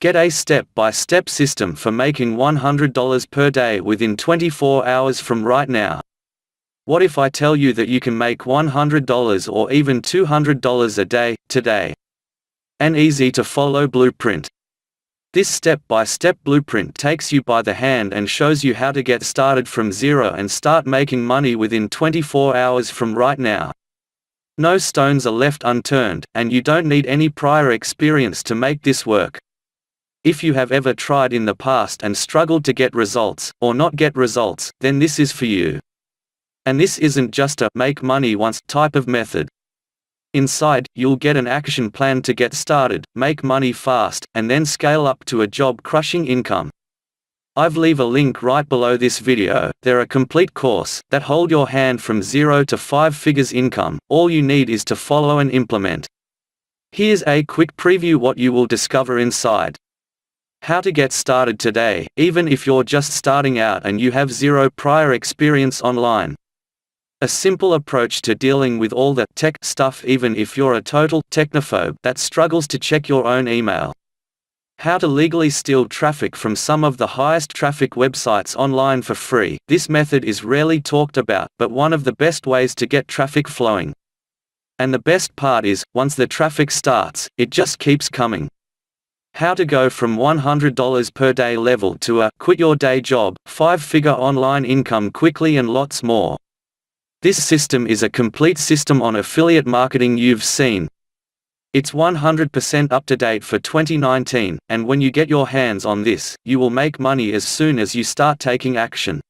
Get a step-by-step system for making $100 per day within 24 hours from right now. What if I tell you that you can make $100 or even $200 a day, today? An easy-to-follow blueprint. This step-by-step blueprint takes you by the hand and shows you how to get started from zero and start making money within 24 hours from right now. No stones are left unturned, and you don't need any prior experience to make this work. If you have ever tried in the past and struggled to get results, or not get results, then this is for you. And this isn't just a make money once type of method. Inside, you'll get an action plan to get started, make money fast, and then scale up to a job-crushing income. I've leave a link right below this video. They're a complete course that hold your hand from 0 to 5 figures income. All you need is to follow and implement. Here's a quick preview what you will discover inside. How to get started today, even if you're just starting out and you have zero prior experience online. A simple approach to dealing with all the tech stuff even if you're a total technophobe that struggles to check your own email. How to legally steal traffic from some of the highest traffic websites online for free. This method is rarely talked about, but one of the best ways to get traffic flowing. And the best part is, once the traffic starts, it just keeps coming. How to go from $100 per day level to a quit your day job, 5-figure online income quickly and lots more. This system is a complete system on affiliate marketing you've seen. It's 100% up to date for 2019, and when you get your hands on this, you will make money as soon as you start taking action.